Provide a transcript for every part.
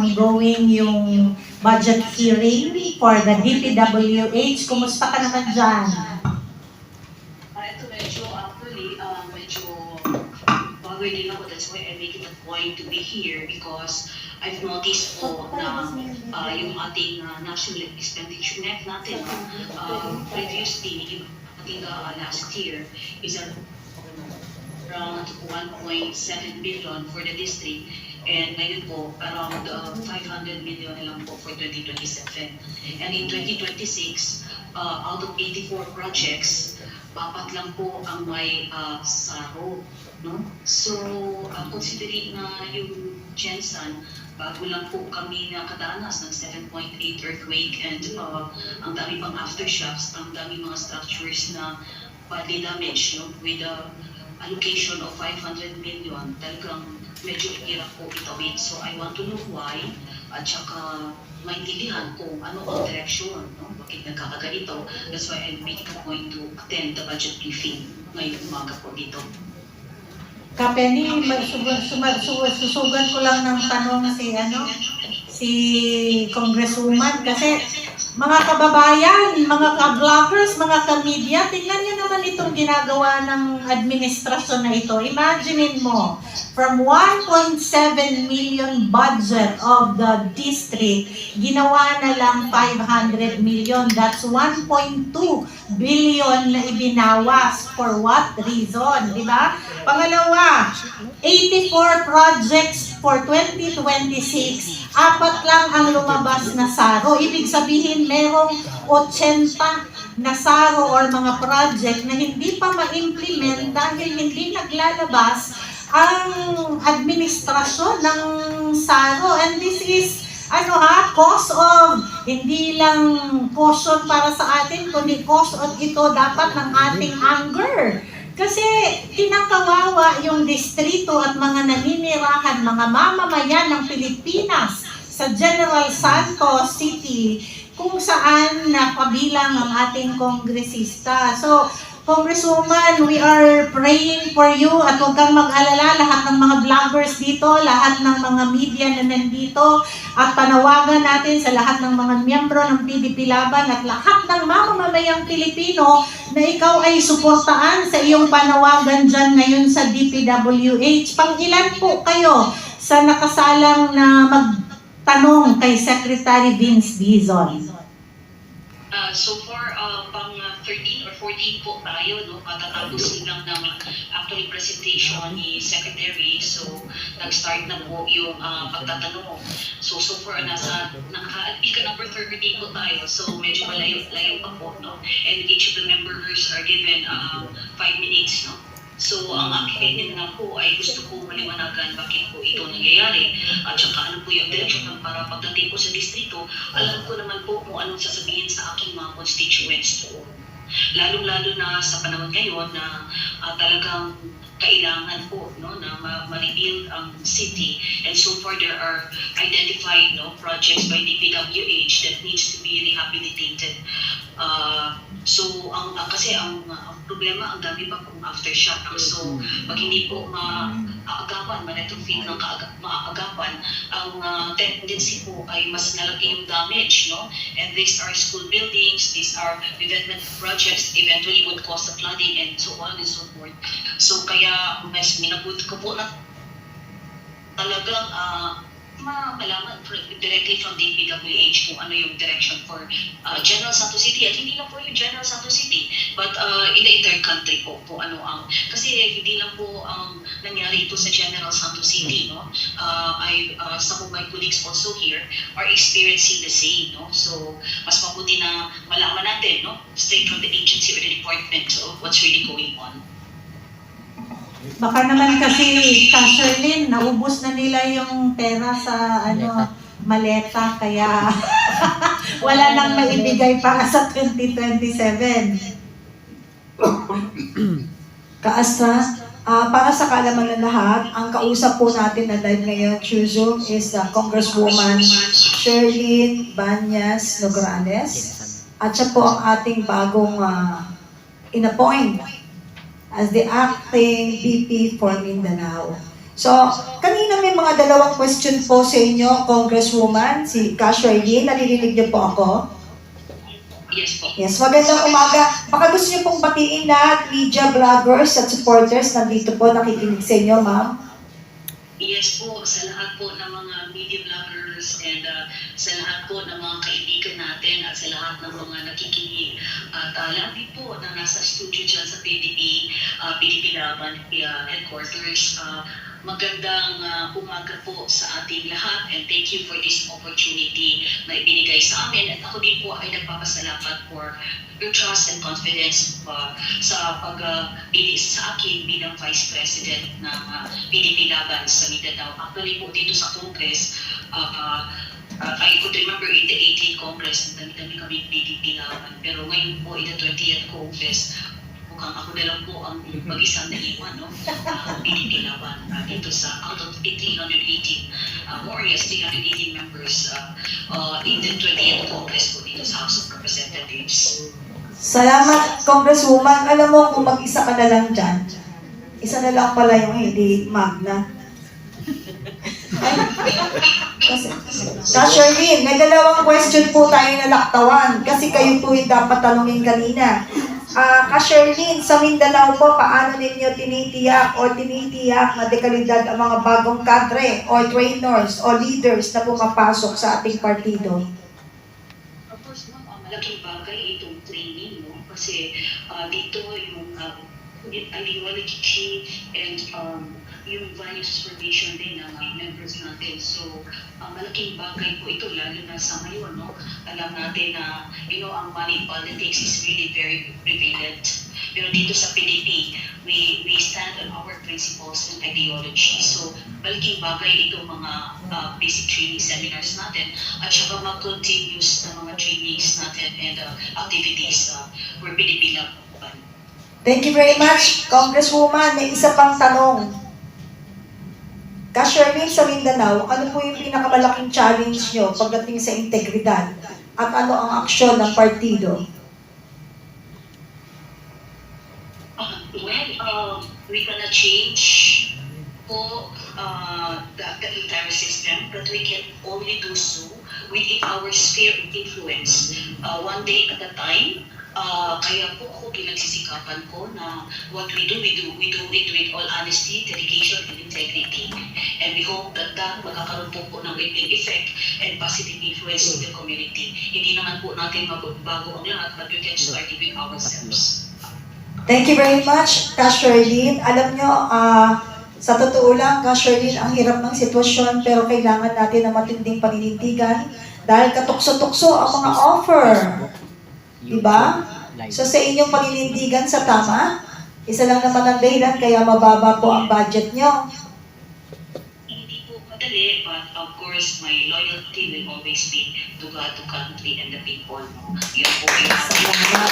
ongoing yung budget hearing for the DPWH. Kumusta ka naman dyan? Ito medyo bago din ako. That's why I make it a point to be here because I've noticed po na yung ating national expenditure net natin previously, last year is around 1.7 billion for the district, and ngayon po around 500 million na lang po for 2027. And in 2026, out of 84 projects, 4 lang po ang may saro, no? So considering na yung Jensen, bago lang po kami nakadanas ng 7.8 earthquake, and ang dami pang aftershocks, ang dami mga structures na badly damaged, no? With allocation of 500 million, talagang medyo hirap po itawid. So I want to know why, at saka maintindihan kung ano ang direksyon, no? Bakit nagkakaganito. That's why I'm making a point to attend the budget briefing ngayong umaga po dito. Kapeni, susugan ko lang ng tanong si Congresswoman kasi mga kababayan, mga ka-vloggers, mga ka-media, tingnan niyo naman itong ginagawa ng administrasyon na ito. Imagine mo, from 1.7 million budget of the district, ginawa na lang 500 million. That's 1.2 billion na ibinawas. For what reason? Diba? Pangalawa, 84 projects for 2026, 4 lang ang lumabas na saro. Ibig sabihin, merong 80 na saro or mga project na hindi pa ma-implement dahil hindi naglalabas ang administrasyon ng saro. And this is, cause of, hindi lang caution para sa atin, kundi cause of ito dapat ng ating anger. Kasi kinakawawa yung distrito at mga naninirahan, mga mamamayan ng Pilipinas sa General Santos City, kung saan napabilang ang ating kongresista. So, Congresswoman, we are praying for you at huwag kang mag-alala, lahat ng mga vloggers dito, lahat ng mga media na nandito, at panawagan natin sa lahat ng mga miyembro ng PDP Laban at lahat ng mamamayang Pilipino na ikaw ay suportaan sa iyong panawagan dyan ngayon sa DPWH. Pang-ilan po kayo sa nakasalang na magtanong kay Secretary Vince Dizon? So far, pang 13 or 14 po tayo, no? Matatapos lang ng actually presentation ni Secretary. So, nag-start na po yung pagtatanong. So far, naka-ika number 30 po tayo. So, medyo malayo pa po, no? And each of the members are given 5 minutes, no? So, ang akin na po ay gusto ko maliwanagan bakit po ito nangyayari at saka ano po yung direction para pagdating ko sa distrito, alam ko naman po kung anong sasabihin sa aking mga constituents po. Lalong-lalo na sa panahon ngayon na talagang kailangan po, no, na ma-rebuild ang city, and so far there are identified, no, projects by DPWH that needs to be rehabilitated. Kasi ang problema, ang dami pa pong aftershock. So, pag hindi po maagapan, ma-retrofit ng maagapan, ang tendency po ay mas nalaki yung damage, no? And these are school buildings, these are development projects, eventually would cause the flooding and so on and so forth. So, kaya mas minabut ko po na talagang malaman directly from DPWH kung ano yung direction for General Santos City, at hindi lang po yung General Santos City but in the entire country po ano ang, kasi hindi lang po ang nangyari ito sa General Santos City, no? Some of my colleagues also here are experiencing the same, no? So mas mabuti na malaman natin, no, straight from the agency or the department of what's really going on. Baka naman kasi, Sherlyn, naubos na nila yung pera sa maleta, kaya wala nang maibigay para sa 2027. Kaastra, para sa kaalaman ng lahat, ang kausap po natin na live ngayon through Zoom is Congresswoman Sherlyn Banyas Nograles. At siya po ang ating bagong in-appoint as the acting VP for Mindanao. So, kanina may mga dalawang question po sa inyo, Congresswoman, si Shirlene, naririnig niyo po ako? Yes po. Yes, magandang umaga. Baka gusto niyo pong batiin lahat, media bloggers at supporters, nandito po, nakikinig sa inyo, ma'am. Yes po, sa lahat po ng mga media vloggers and sa lahat po ng mga kaibigan natin at sa lahat ng mga nakikinig. At labi po na nasa studio dyan sa PDP Laban headquarters. Magandang umaga po sa ating lahat and thank you for this opportunity na ibinigay sa amin. At ako din po ay nagpapasalamat for your trust and confidence sa pag-pili sa akin bilang Vice President ng PDP Laban sa Mindanao. Actually po dito sa Congress, I could remember in the 18th Congress, dami-dami kami PDP Laban. Pero ngayon po in the 20th Congress, mukhang ako na lang po ang mag-isang naiwan, no? PDP Laban dito sa out of 318, more or less 318 members in the 20th Congress po dito sa House of Representatives. Salamat, Congresswoman. Alam mo, kung mag-isa ka na lang dyan, isa na lang pala yung hindi magna. Shirlene, may dalawang question po tayo na laktawan kasi kayo po yung dapat tanungin kanina. Shirlene, sa Mindanao po, paano ninyo tinitiyak na dekalidad ang mga bagong kadre o trainers o leaders na pumapasok sa ating partido? Of course, malaking bagay itong training, no? Kasi dito yung ideology and yung values formation din ng members natin. So, malaking bagay po ito, lalo na sa ngayon, no? Alam natin na, ang money politics is really very prevalent. Pero dito sa PDP, we stand on our principles and ideology. So, malaking bagay itong mga basic training seminars natin at saka mag-continuous na mga trainings natin and activities for PDP Laban. Thank you very much, Congresswoman. May isa pang tanong. Shirlene, sa Mindanao, ano po yung pinakamalaking challenge nyo pagdating sa integridad? At ano ang aksyon ng partido? We cannot change po the entire system, but we can only do so within our sphere of influence. One day at a time. Kaya po ako pinagsisikapan ko na what we do it with all honesty, dedication, and integrity. And we hope that magkakaroon po ng rippling effect and positive influence in the community. Hindi naman po natin magbago ang lahat, but we can start it with ourselves. Thank you very much, Shirlene. Alam nyo, sa totoo lang, Shirlene, ang hirap ng sitwasyon, pero kailangan natin ng matinding paninindigan dahil katukso-tukso ang mga offer. Diba? So sa inyong paninindigan sa tama, isa lang naman ang dahilan kaya mababa po ang budget nyo. Hindi po madali, but of course, my loyalty will always be to God, to country, and the people. Yun po yung Salamat.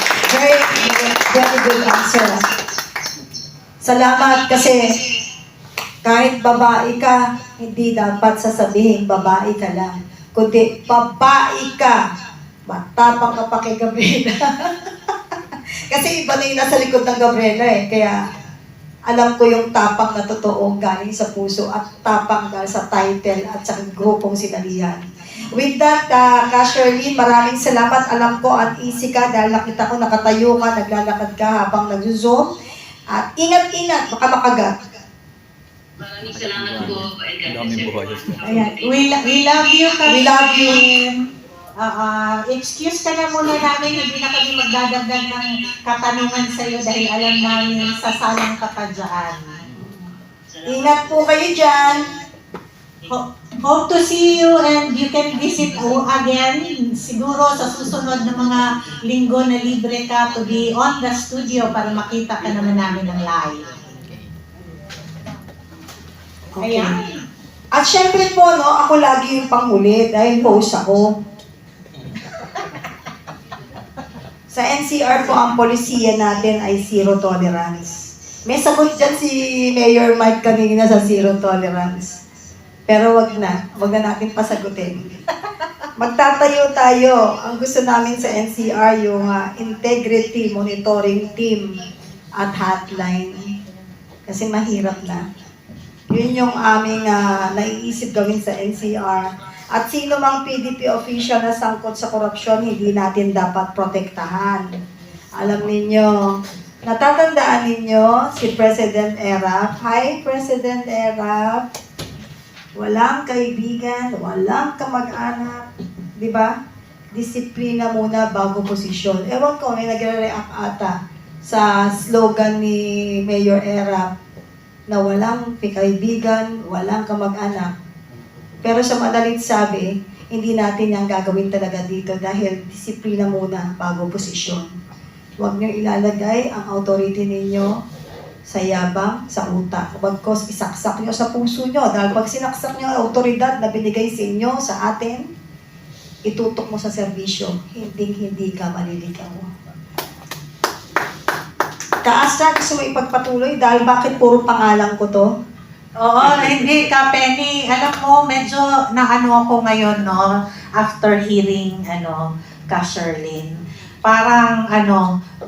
Very good answer. Salamat kasi kahit babae ka, hindi dapat sasabihin babae ka lang. Kundi babae ka. Matapang ka pa kay Gabriela. Kasi iba na yung nasa likod ng Gabriela eh. Kaya alam ko yung tapang na totoo galing sa puso at tapang dahil sa title at sa grupong sinalihan. With that, Shirlene, maraming salamat. Alam ko at easy ka dahil nakita ko nakatayo ka, naglalakad ka habang nag-zoom. At ingat-ingat, baka makagat. Maraming salamat po. Ayan. We love you, We love you. Excuse ka na muna namin, hindi na kami magdadagdag ng katanungan sa iyo dahil alam namin sasalang ka pa dyan. Ingat po kayo dyan. Hope to see you and you can visit again siguro sa susunod na mga linggo na libre ka to be on the studio para makita ka naman namin ng live. Okay. Ayan. At syempre po, no, ako lagi yung panghuli dahil host ako. Sa NCR po, ang polisiya natin ay zero tolerance. May sagot dyan si Mayor Mike kanina sa zero tolerance. Pero wag na natin pasagutin. Magtatayo tayo. Ang gusto namin sa NCR yung integrity monitoring team at hotline. Kasi mahirap na. Yun yung aming naiisip gawin sa NCR. At sino mang PDP official na sangkot sa korupsyon, hindi natin dapat protektahan. Alam ninyo, natatandaan ninyo si President Erap. Hi, President Erap. Walang kaibigan, walang kamag-anak. Di ba? Disiplina muna bago posisyon. Ewan ko, may nagre-react ata sa slogan ni Mayor Erap na walang kaibigan, walang kamag-anak. Pero sa madalit sabi, hindi natin yung gagawin talaga dito dahil disiplina muna bago posisyon. Huwag niyo ilalagay ang authority ninyo sa yabang, sa utak. Bagkos isaksak niyo sa puso niyo. Dahil pag sinaksak niyo ang autoridad na binigay sa inyo, sa atin, itutok mo sa serbisyo. Hindi ka maliligaw. Kaasa, gusto mo ipagpatuloy dahil bakit puro pangalan ko to? Oo, hindi ka, Penny. Alam mo, medyo naano ako ngayon, no? After hearing, ka, Sherlyn. Parang,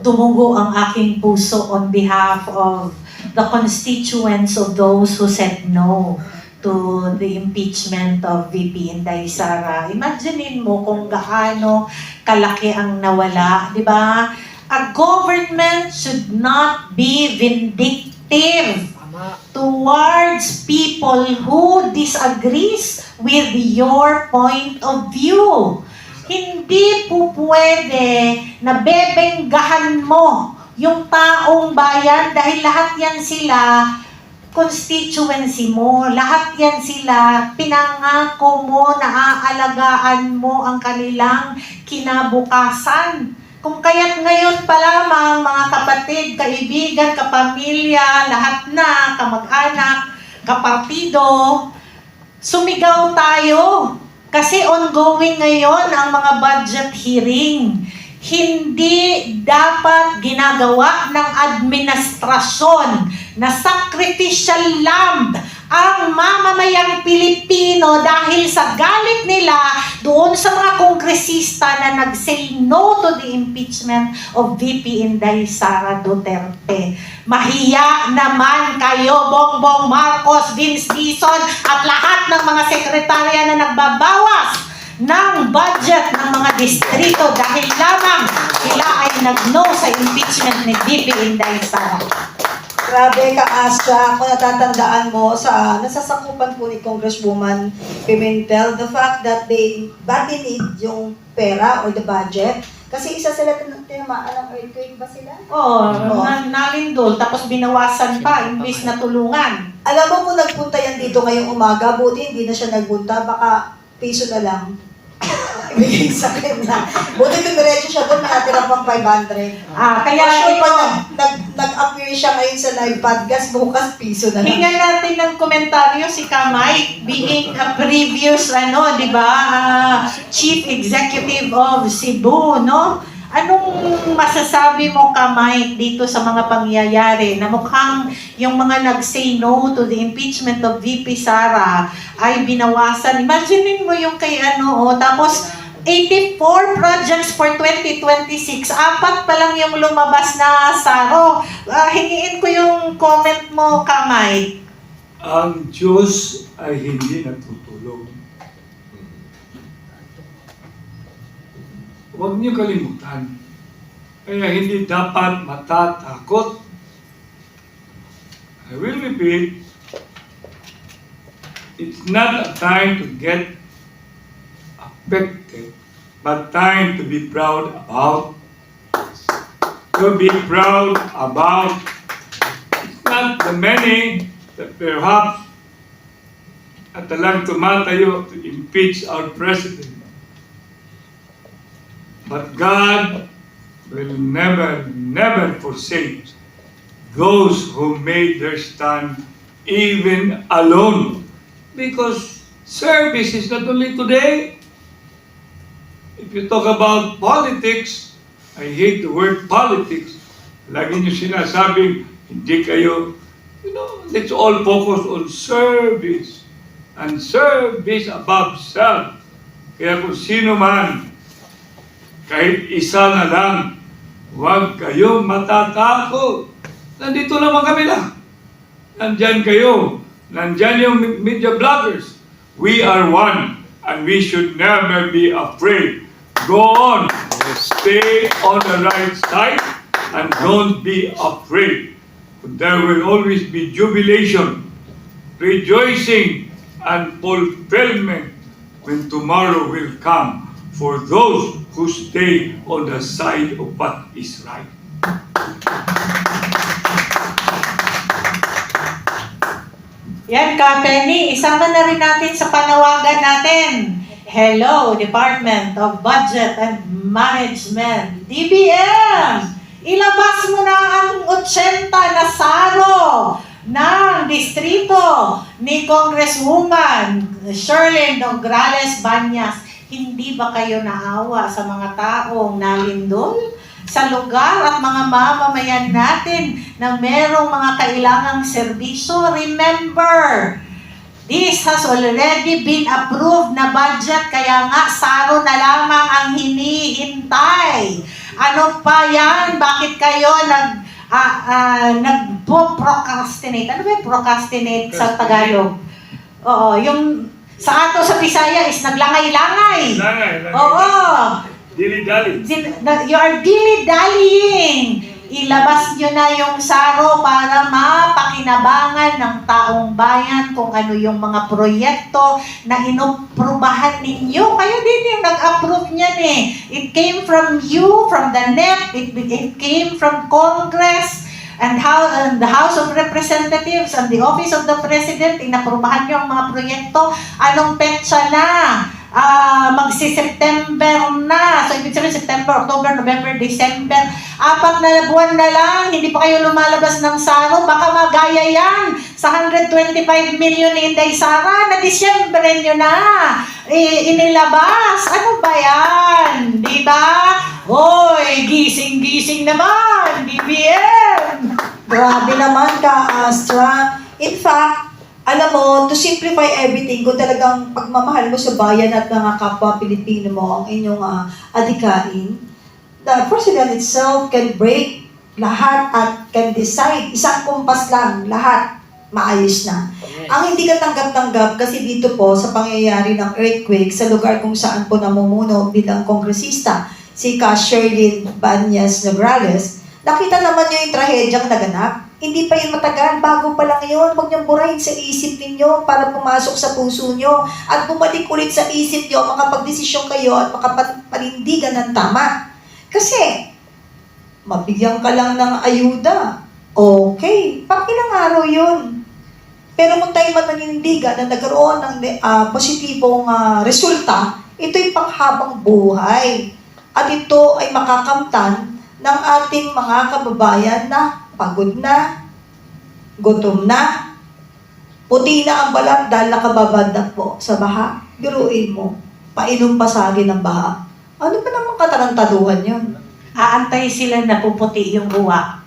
dumugo ang aking puso on behalf of the constituents of those who said no to the impeachment of VP Inday Sara. Imaginein mo kung gaano kalaki ang nawala, di ba? A government should not be vindictive towards people who disagrees with your point of view. Hindi po pwede na bebenggahan mo yung taong bayan dahil lahat yan sila constituency mo. Lahat yan sila pinangako mo, naaalagaan mo ang kanilang kinabukasan. Kung kaya't ngayon pa lamang, mga kapatid, kaibigan, kapamilya, lahat na, kamag-anak, kapartido, sumigaw tayo. Kasi ongoing ngayon ang mga budget hearing. Hindi dapat ginagawa ng administrasyon na sacrificial lamb ang mamamayang Pilipino dahil sa galit nila doon sa mga kongresista na nag-say no to the impeachment of VP Inday Sara Duterte. Mahiya naman kayo, Bongbong Marcos, Vince Dizon, at lahat ng mga sekretarya na nagbabawas ng budget ng mga distrito dahil lamang sila ay nag-no sa impeachment ni VP Inday Sara. Grabe ka, Asha. Kung natatandaan mo, sa nasasakupan po ni Congresswoman Pimentel, the fact that they badly need yung pera or the budget. Kasi isa sila tinamaan ng earthquake ba sila? Oo, nalindol, tapos binawasan pa, imbis na tulungan. Alam mo kung nagpunta yan dito ngayong umaga, buti hindi na siya nagpunta, baka piso na lang. Ibigay sa kanya. Buti dumiretso siya doon, nakatira pang 500. Kaya Sure, ito, pag nag-appear siya ngayon sa live podcast, bukas piso na lang. hingan natin ng komentaryo si Kamay, being a previous, di ba, Chief Executive of Cebu, no? Anong masasabi mo, Kamay, dito sa mga pangyayari na mukhang yung mga nag-say no to the impeachment of VP Sara ay binawasan? Imagine mo yung kay tapos 84 projects for 2026. 4 pa lang yung lumabas na saro. Hingiin ko yung comment mo, Kamay. Ang Diyos ay hindi natutulog. Huwag niyo kalimutan. Kaya hindi dapat matatakot. I will repeat, it's not a time to get affected, but time to be proud about. To be proud about. It's not the many that perhaps at talang tumatayo to impeach our president. But God will never, never forsake those who made their stand even alone. Because service is not only today. If you talk about politics, I hate the word politics. Lagi niyo sinasabing, hindi kayo, let's all focus on service. And service above self. Kaya kung sino man, kahit isa na lang, huwag kayong matatakot. Nandito naman kami lang. Nandyan kayo Nandyan yung media bloggers. We are one and we should never be afraid. Go on. Stay on the right side and don't be afraid. There will always be jubilation, rejoicing, and fulfillment when tomorrow will come for those who stay on the side of what is right. Yan, Ka Penny, isama na rin natin sa panawagan natin. Hello, Department of Budget and Management, DBM! Ilabas mo na ang 80 na saro ng distrito ni Congresswoman Sherlyn Nograles Banyas. Hindi ba kayo naawa sa mga taong nalindol sa lugar at mga mamamayan natin na merong mga kailangang serbisyo? Remember, this has already been approved na budget, kaya nga saro na lamang ang hinihintay. Ano pa yan? Bakit kayo nagpo-procrastinate? Ano ba yung procrastinate sa Tagalog? Oo, yung sa ato sa Bisaya is naglangay-langay. Langay. Oo. Dili-dali. You are dilly-dallying. Ilabas nyo na yung saro para mapakinabangan ng taong bayan kung ano yung mga proyekto na inoprubahan ninyo. Kayo din yung nag-approve niyan eh. It came from you, from the NEP, it came from Congress, and the House of Representatives, and the Office of the President. Inaprubahan nyo ang mga proyekto. Anong petsa na? Magsi-September na. So, ibig sabihin, September, October, November, December. 4 na buwan na lang, hindi pa kayo lumalabas ng saro. Baka magaya yan sa 125 million ni Inday Sara na Disyembre nyo na inilabas. Ano ba yan? Di ba? Hoy, gising-gising naman, BBM! Grabe naman ka, Astra. In fact, alam mo, to simplify everything, kung talagang pagmamahal mo sa bayan at mga kapwa Pilipino mo ang inyong adhikain, the President itself can break lahat at can decide, isang kumpas lang, lahat maayos na. Ang hindi ka tanggap-tanggap kasi dito po sa pangyayari ng earthquake sa lugar kung saan po namumuno bilang kongresista, si Ka Sherlyn Banyas Nograles, nakita naman niyo yung trahedyang naganap. Hindi pa yun matagal, bago pa lang yun. Huwag niyong burahin sa isip ninyo para pumasok sa puso niyo at bumalik ulit sa isip niyo, makapagdesisyon kayo at makapanindigan ng tama. Kasi, mabigyan ka lang ng ayuda. Okay, pang ilang araw yun. Pero kung tayo man nanindigan na nagkaroon ng positibong resulta, ito'y panghabang buhay. At ito ay makakamtan ng ating mga kababayan na pagod na, gutom na, puti na ang balat dahil nakababad na po sa baha. Biruin mo, painom pa sa akin ng baha. Ano ba namang katarantaduhan yun? Aantay sila na puputi yung buwa.